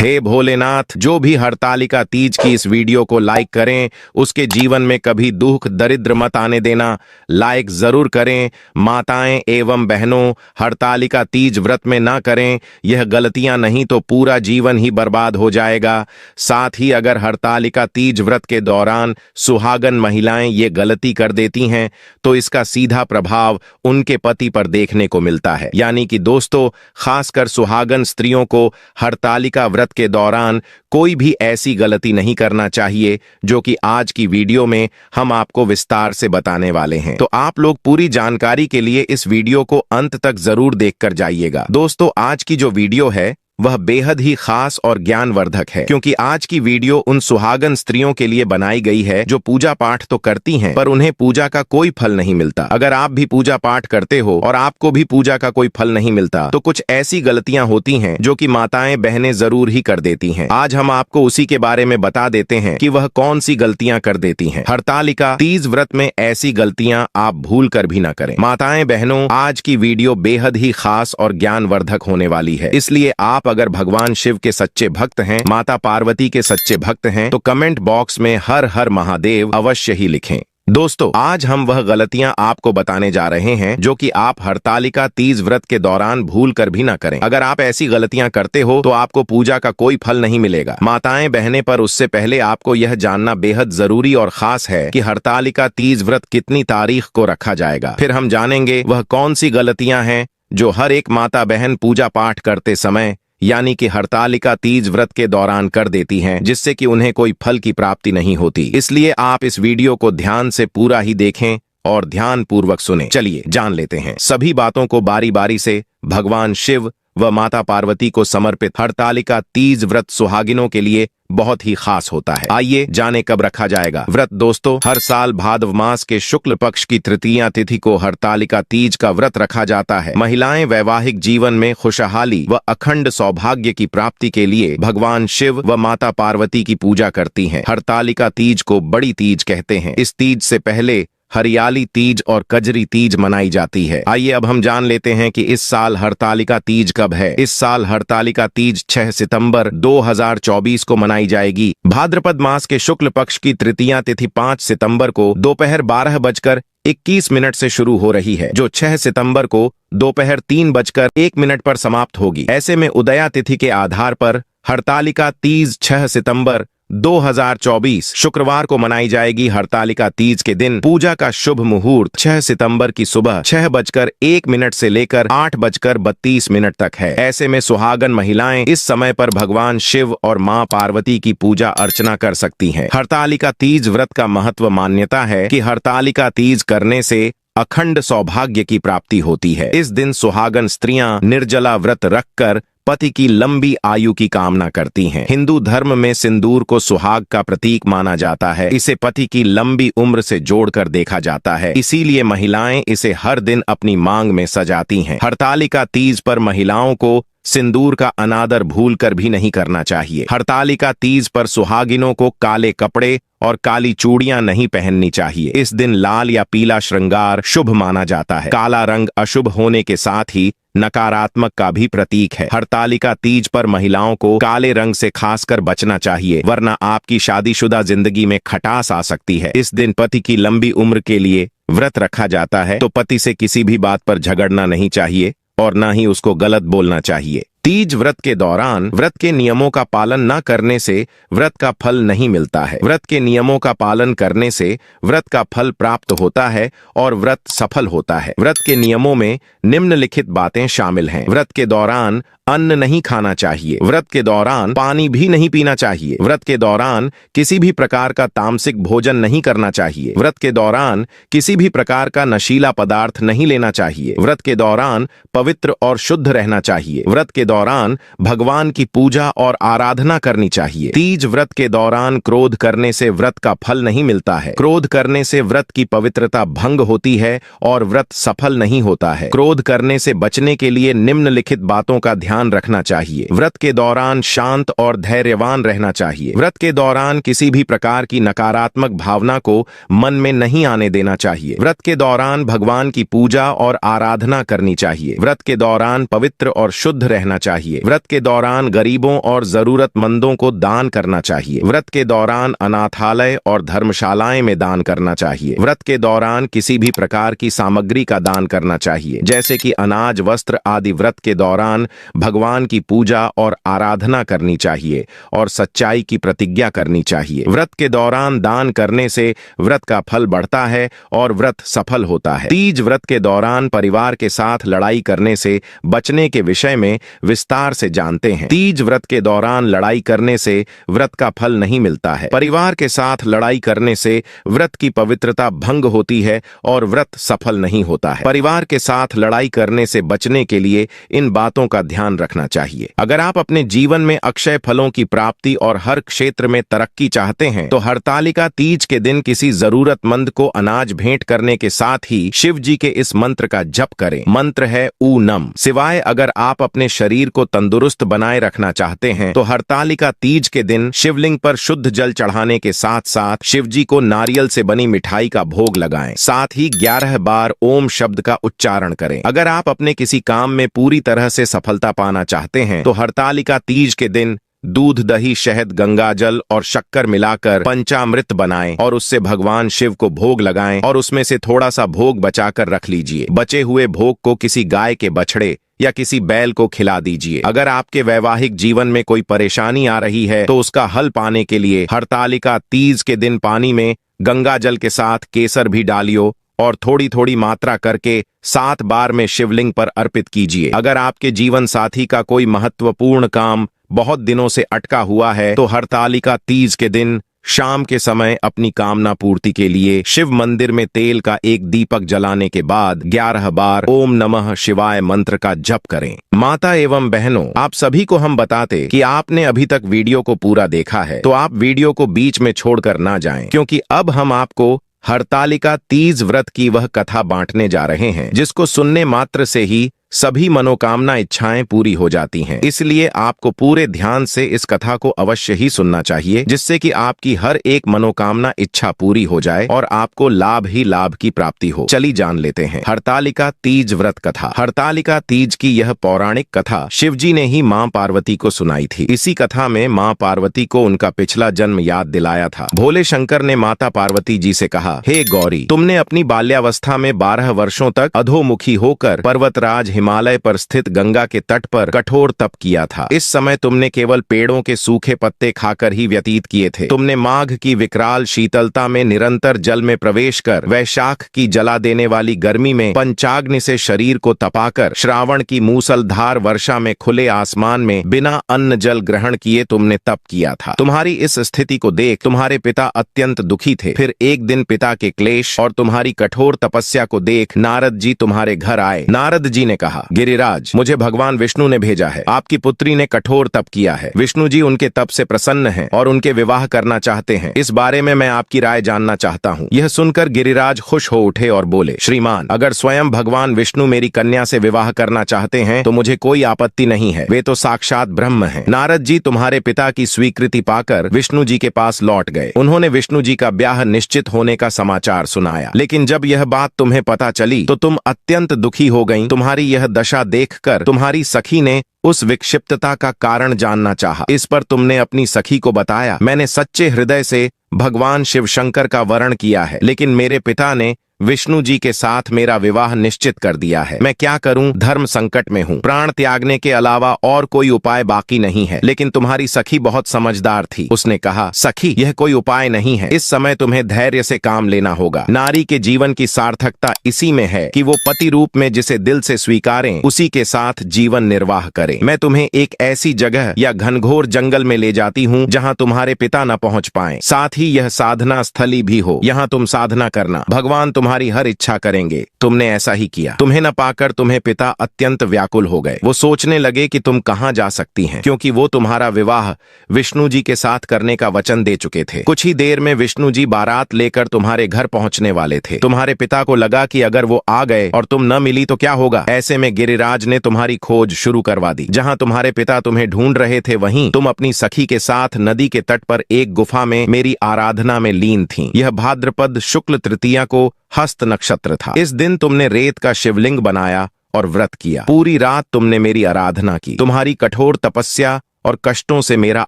हे भोलेनाथ, जो भी हरतालिका तीज की इस वीडियो को लाइक करें उसके जीवन में कभी दुख दरिद्र मत आने देना। लाइक जरूर करें। माताएं एवं बहनों, हरतालिका तीज व्रत में ना करें, यह गलतियां नहीं तो पूरा जीवन ही बर्बाद हो जाएगा। साथ ही अगर हरतालिका तीज व्रत के दौरान सुहागन महिलाएं ये गलती कर देती हैं तो इसका सीधा प्रभाव उनके पति पर देखने को मिलता है। यानी कि दोस्तों, खासकर सुहागन स्त्रियों को हरतालिका व्रत के दौरान कोई भी ऐसी गलती नहीं करना चाहिए जो कि आज की वीडियो में हम आपको विस्तार से बताने वाले हैं। तो आप लोग पूरी जानकारी के लिए इस वीडियो को अंत तक जरूर देखकर जाइएगा। दोस्तों, आज की जो वीडियो है वह बेहद ही खास और ज्ञानवर्धक है, क्योंकि आज की वीडियो उन सुहागन स्त्रियों के लिए बनाई गई है जो पूजा पाठ तो करती हैं पर उन्हें पूजा का कोई फल नहीं मिलता। अगर आप भी पूजा पाठ करते हो और आपको भी पूजा का कोई फल नहीं मिलता तो कुछ ऐसी गलतियां होती हैं जो कि माताएं बहनें जरूर ही कर देती हैं। आज हम आपको उसी के बारे में बता देते हैं कि वह कौन सी गलतियां कर देती हैं। हरतालिका तीज व्रत में ऐसी गलतियां आप भूल कर भी न करें। माताएं बहनों, आज की वीडियो बेहद ही खास और ज्ञानवर्धक होने वाली है, इसलिए आप अगर भगवान शिव के सच्चे भक्त हैं, माता पार्वती के सच्चे भक्त हैं, तो कमेंट बॉक्स में हर हर महादेव अवश्य ही लिखें। दोस्तों, आज हम वह गलतियां आपको बताने जा रहे हैं जो कि आप हरतालिका तीज व्रत के दौरान भूल कर भी ना करें। अगर आप ऐसी गलतियां करते हो तो आपको पूजा का कोई फल नहीं मिलेगा। माताएं बहनें, पर उससे पहले आपको यह जानना बेहद जरूरी और खास है कि हरतालिका तीज व्रत कितनी तारीख को रखा जाएगा। फिर हम जानेंगे वह कौन सी गलतियां हैं जो हर एक माता बहन पूजा पाठ करते समय यानी कि हरतालिका तीज व्रत के दौरान कर देती हैं, जिससे कि उन्हें कोई फल की प्राप्ति नहीं होती। इसलिए आप इस वीडियो को ध्यान से पूरा ही देखें और ध्यान पूर्वक सुनें। चलिए जान लेते हैं सभी बातों को बारी बारी से। भगवान शिव व माता पार्वती को समर्पित हरतालिका तीज व्रत सुहागिनों के लिए बहुत ही खास होता है। आइए जाने कब रखा जाएगा व्रत। दोस्तों, हर साल भाद्र मास के शुक्ल पक्ष की तृतीया तिथि को हरतालिका तीज का व्रत रखा जाता है। महिलाएं वैवाहिक जीवन में खुशहाली व अखंड सौभाग्य की प्राप्ति के लिए भगवान शिव व माता पार्वती की पूजा करती हैं। हरतालिका तीज को बड़ी तीज कहते हैं। इस तीज से पहले हरियाली तीज और कजरी तीज मनाई जाती है। आइए अब हम जान लेते हैं कि इस साल हरतालिका तीज कब है। इस साल हरतालिका तीज 6 सितंबर 2024 को मनाई जाएगी। भाद्रपद मास के शुक्ल पक्ष की तृतीया तिथि 5 सितंबर को दोपहर 12:21 से शुरू हो रही है, जो 6 सितंबर को दोपहर 3:01 पर समाप्त होगी। ऐसे में उदया तिथि के आधार पर हरतालिका तीज 6 सितंबर 2024 शुक्रवार को मनाई जाएगी। हरतालिका तीज के दिन पूजा का शुभ मुहूर्त 6 सितंबर की सुबह 6:01 से लेकर 8:32 तक है। ऐसे में सुहागन महिलाएं इस समय पर भगवान शिव और मां पार्वती की पूजा अर्चना कर सकती हैं। हरतालिका तीज व्रत का महत्व मान्यता है कि हरतालिका तीज करने से अखंड सौभाग्य की प्राप्ति होती है। इस दिन सुहागन स्त्रियां निर्जला व्रत रखकर पति की लंबी आयु की कामना करती हैं। हिंदू धर्म में सिंदूर को सुहाग का प्रतीक माना जाता है। इसे पति की लंबी उम्र से जोड़कर देखा जाता है, इसीलिए महिलाएं इसे हर दिन अपनी मांग में सजाती हैं। हरतालिका तीज पर महिलाओं को सिंदूर का अनादर भूलकर भी नहीं करना चाहिए। हरतालिका तीज पर सुहागिनों को काले कपड़े और काली चूड़ियां नहीं पहननी चाहिए। इस दिन लाल या पीला श्रृंगार शुभ माना जाता है। काला रंग अशुभ होने के साथ ही नकारात्मक का भी प्रतीक है। हरतालिका तीज पर महिलाओं को काले रंग से खासकर बचना चाहिए, वरना आपकी शादीशुदा जिंदगी में खटास आ सकती है। इस दिन पति की लंबी उम्र के लिए व्रत रखा जाता है, तो पति से किसी भी बात पर झगड़ना नहीं चाहिए और न ही उसको गलत बोलना चाहिए। तीज व्रत के दौरान व्रत के नियमों का पालन न करने से व्रत का फल नहीं मिलता है। व्रत के नियमों का पालन करने से व्रत का फल प्राप्त होता है और व्रत सफल होता है। व्रत के नियमों में निम्नलिखित बातें शामिल हैं। व्रत के दौरान अन्न नहीं खाना चाहिए। व्रत के दौरान पानी भी नहीं पीना चाहिए। व्रत के दौरान किसी भी प्रकार का तामसिक भोजन नहीं करना चाहिए। व्रत के दौरान किसी भी प्रकार का नशीला पदार्थ नहीं लेना चाहिए। व्रत के दौरान पवित्र और शुद्ध रहना चाहिए। व्रत के दौरान भगवान की पूजा और आराधना करनी चाहिए। तीज व्रत के दौरान क्रोध करने से व्रत का फल नहीं मिलता है। क्रोध करने से व्रत की पवित्रता भंग होती है और व्रत सफल नहीं होता है। क्रोध करने से बचने के लिए निम्नलिखित बातों का ध्यान ध्यान रखना चाहिए। व्रत के दौरान शांत और धैर्यवान रहना चाहिए। व्रत के दौरान किसी भी प्रकार की नकारात्मक भावना को मन में नहीं आने देना चाहिए। व्रत के दौरान भगवान की पूजा और आराधना करनी चाहिए। व्रत के दौरान पवित्र और शुद्ध रहना चाहिए। व्रत के दौरान गरीबों और जरूरतमंदों को दान करना चाहिए। व्रत के दौरान अनाथालय और धर्मशालाएं में दान करना चाहिए। व्रत के दौरान किसी भी प्रकार की सामग्री का दान करना चाहिए, जैसे कि अनाज, वस्त्र आदि। व्रत के दौरान भगवान की पूजा और आराधना करनी चाहिए और सच्चाई की प्रतिज्ञा करनी चाहिए। व्रत के दौरान दान करने से व्रत का फल बढ़ता है और व्रत सफल होता है। तीज व्रत के दौरान परिवार के साथ लड़ाई करने से बचने के विषय में विस्तार से जानते हैं। तीज व्रत के दौरान लड़ाई करने से व्रत का फल नहीं मिलता है। परिवार के साथ लड़ाई करने से व्रत की पवित्रता भंग होती है और व्रत सफल नहीं होता है। परिवार के साथ लड़ाई करने से बचने के लिए इन बातों का ध्यान रखना चाहिए। अगर आप अपने जीवन में अक्षय फलों की प्राप्ति और हर क्षेत्र में तरक्की चाहते हैं तो हरतालिका तीज के दिन किसी जरूरतमंद को अनाज भेंट करने के साथ ही शिव जी के इस मंत्र का जप करें। मंत्र है ऊ नम शिवाय। अगर आप अपने शरीर को तंदुरुस्त बनाए रखना चाहते हैं तो हरतालिका तीज के दिन शिवलिंग पर शुद्ध जल चढ़ाने के साथ साथ शिव जी को नारियल से बनी मिठाई का भोग लगाएं। साथ ही 11 बार ओम शब्द का उच्चारण करें। अगर आप अपने किसी काम में पूरी तरह से सफलता पाना चाहते हैं तो हरतालिका तीज के दिन दूध, दही, शहद, गंगाजल और शक्कर मिलाकर पंचामृत बनाएं और उससे भगवान शिव को भोग लगाएं और उसमें से थोड़ा सा भोग बचाकर रख लीजिए। बचे हुए भोग को किसी गाय के बछड़े या किसी बैल को खिला दीजिए। अगर आपके वैवाहिक जीवन में कोई परेशानी आ रही है तो उसका हल पाने के लिए हरतालिका तीज के दिन पानी में गंगाजल के साथ केसर भी डालियो और थोड़ी थोड़ी मात्रा करके 7 बार में शिवलिंग पर अर्पित कीजिए। अगर आपके जीवन साथी का कोई महत्वपूर्ण काम बहुत दिनों से अटका हुआ है तो हरतालिका तीज के दिन शाम के समय अपनी कामना पूर्ति के लिए शिव मंदिर में तेल का एक दीपक जलाने के बाद 11 बार ओम नमः शिवाय मंत्र का जप करें। माता एवं बहनों, आप सभी को हम बताते कि आपने अभी तक वीडियो को पूरा देखा है तो आप वीडियो को बीच में छोड़कर ना जाएं, क्योंकि अब हम आपको हरतालिका तीज व्रत की वह कथा बांटने जा रहे हैं जिसको सुनने मात्र से ही सभी मनोकामना इच्छाएं पूरी हो जाती हैं। इसलिए आपको पूरे ध्यान से इस कथा को अवश्य ही सुनना चाहिए, जिससे कि आपकी हर एक मनोकामना इच्छा पूरी हो जाए और आपको लाभ ही लाभ की प्राप्ति हो। चलिए जान लेते हैं हरतालिका तीज व्रत कथा। हरतालिका तीज की यह पौराणिक कथा शिवजी ने ही मां पार्वती को सुनाई थी। इसी कथा में मां पार्वती को उनका पिछला जन्म याद दिलाया था। भोले शंकर ने माता पार्वती जी से कहा, हे गौरी, तुमने अपनी बाल्यावस्था में 12 वर्षों तक अधोमुखी होकर पर्वतराज हिमालय पर स्थित गंगा के तट पर कठोर तप किया था। इस समय तुमने केवल पेड़ों के सूखे पत्ते खाकर ही व्यतीत किए थे। तुमने माघ की विकराल शीतलता में निरंतर जल में प्रवेश कर, वैशाख की जला देने वाली गर्मी में पंचाग्नि से शरीर को तपाकर, श्रावण की मूसलधार वर्षा में खुले आसमान में बिना अन्न जल ग्रहण किए तुमने तप किया था। तुम्हारी इस स्थिति को देख तुम्हारे पिता अत्यंत दुखी थे। फिर एक दिन पिता के क्लेश और तुम्हारी कठोर तपस्या को देख नारद जी तुम्हारे घर आए। नारद जी ने कहा, गिरिराज, मुझे भगवान विष्णु ने भेजा है। आपकी पुत्री ने कठोर तप किया है। विष्णु जी उनके तप से प्रसन्न हैं और उनके विवाह करना चाहते हैं। इस बारे में मैं आपकी राय जानना चाहता हूँ। यह सुनकर गिरिराज खुश हो उठे और बोले, श्रीमान, अगर स्वयं भगवान विष्णु मेरी कन्या से विवाह करना चाहते हैं तो मुझे कोई आपत्ति नहीं है। वे तो साक्षात ब्रह्म हैं। नारद जी तुम्हारे पिता की स्वीकृति पाकर विष्णु जी के पास लौट गए। उन्होंने विष्णु जी का ब्याह निश्चित होने का समाचार सुनाया। लेकिन जब यह बात तुम्हें पता चली तो तुम अत्यंत दुखी हो गईं। तुम्हारी यह दशा देखकर तुम्हारी सखी ने उस विक्षिप्तता का कारण जानना चाहा। इस पर तुमने अपनी सखी को बताया, मैंने सच्चे हृदय से भगवान शिव शंकर का वरण किया है, लेकिन मेरे पिता ने विष्णु जी के साथ मेरा विवाह निश्चित कर दिया है। मैं क्या करूं? धर्म संकट में हूं। प्राण त्यागने के अलावा और कोई उपाय बाकी नहीं है। लेकिन तुम्हारी सखी बहुत समझदार थी। उसने कहा, सखी, यह कोई उपाय नहीं है। इस समय तुम्हें धैर्य से काम लेना होगा। नारी के जीवन की सार्थकता इसी में है कि वो पति रूप में जिसे दिल से स्वीकारें, उसी के साथ जीवन निर्वाह करें। मैं तुम्हें एक ऐसी जगह या घनघोर जंगल में ले जाती हूँ जहाँ तुम्हारे पिता न पहुँच पाए। साथ ही यह साधना स्थली भी हो। यहाँ तुम साधना करना। भगवान तुम्हारे तुम्हारी हर इच्छा करेंगे। तुमने ऐसा ही किया। तुम्हें न पाकर तुम्हें पिता अत्यंत व्याकुल हो गए। वो सोचने लगे कि तुम कहाँ जा सकती हैं, क्योंकि वो तुम्हारा विवाह विष्णु जी के साथ करने का वचन दे चुके थे। कुछ ही देर में विष्णु जी बारात लेकर तुम्हारे घर पहुंचने वाले थे। तुम्हारे पिता को लगा कि अगर वो आ गए और तुम न मिली तो क्या होगा। ऐसे में गिरिराज ने तुम्हारी खोज शुरू करवा दी। जहां तुम्हारे पिता तुम्हें ढूंढ रहे थे, वहीं तुम अपनी सखी के साथ नदी के तट पर एक गुफा में मेरी आराधना में लीन थीं। यह भाद्रपद शुक्ल तृतीया को हस्त नक्षत्र था। इस दिन तुमने रेत का शिवलिंग बनाया और व्रत किया। पूरी रात तुमने मेरी आराधना की। तुम्हारी कठोर तपस्या और कष्टों से मेरा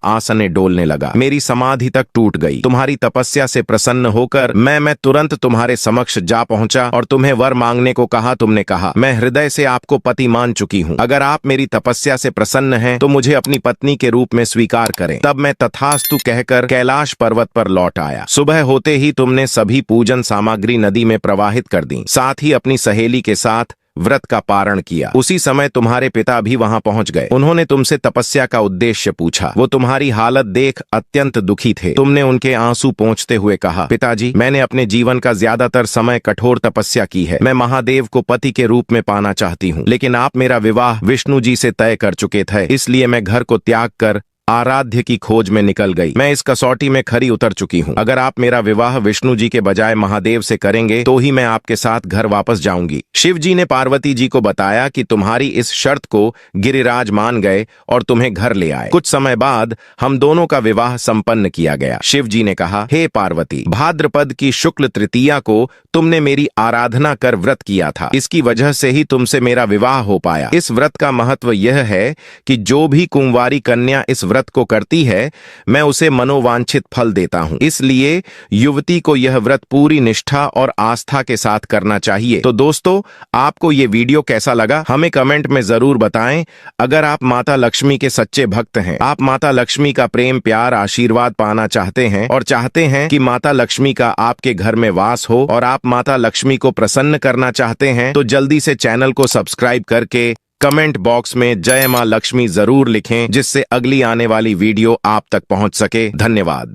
आसन डोलने लगा। मेरी समाधि तक टूट गई। तुम्हारी तपस्या से प्रसन्न होकर मैं तुरंत तुम्हारे समक्ष जा पहुंचा और तुम्हें वर मांगने को कहा। तुमने कहा, मैं हृदय से आपको पति मान चुकी हूँ। अगर आप मेरी तपस्या से प्रसन्न हैं तो मुझे अपनी पत्नी के रूप में स्वीकार करें। तब मैं तथास्तु कहकर कैलाश पर्वत पर लौट आया। सुबह होते ही तुमने सभी पूजन सामग्री नदी में प्रवाहित कर दी। साथ ही अपनी सहेली के साथ व्रत का पारण किया। उसी समय तुम्हारे पिता भी वहां पहुंच गए। उन्होंने तुमसे तपस्या का उद्देश्य पूछा। वो तुम्हारी हालत देख अत्यंत दुखी थे। तुमने उनके आंसू पोंछते हुए कहा, पिताजी, मैंने अपने जीवन का ज्यादातर समय कठोर तपस्या की है। मैं महादेव को पति के रूप में पाना चाहती हूँ, लेकिन आप मेरा विवाह विष्णु जी से तय कर चुके थे, इसलिए मैं घर को त्याग कर आराध्य की खोज में निकल गई। मैं इस कसौटी में खरी उतर चुकी हूँ। अगर आप मेरा विवाह विष्णु जी के बजाय महादेव से करेंगे तो ही मैं आपके साथ घर वापस जाऊंगी। शिव जी ने पार्वती जी को बताया कि तुम्हारी इस शर्त को गिरिराज मान गए और तुम्हें घर ले आए। कुछ समय बाद हम दोनों का विवाह संपन्न किया गया। शिव जी ने कहा, हे पार्वती, भाद्रपद की शुक्ल तृतीया को तुमने मेरी आराधना कर व्रत किया था। इसकी वजह से ही तुमसे मेरा विवाह हो पाया। इस व्रत का महत्व यह है कि जो भी कुंवारी कन्या इस व्रत को करती है, मैं उसे मनोवांछित फल देता हूं। इसलिए युवती को यह व्रत पूरी निष्ठा और आस्था के साथ करना चाहिए। तो दोस्तों, आपको ये वीडियो कैसा लगा हमें कमेंट में जरूर बताएं। अगर आप माता लक्ष्मी के सच्चे भक्त हैं, आप माता लक्ष्मी का प्रेम प्यार आशीर्वाद पाना चाहते हैं और चाहते हैं कि माता लक्ष्मी का आपके घर में वास हो और आप माता लक्ष्मी को प्रसन्न करना चाहते हैं, तो जल्दी से चैनल को सब्सक्राइब करके कमेंट बॉक्स में जय मां लक्ष्मी जरूर लिखें, जिससे अगली आने वाली वीडियो आप तक पहुंच सके। धन्यवाद।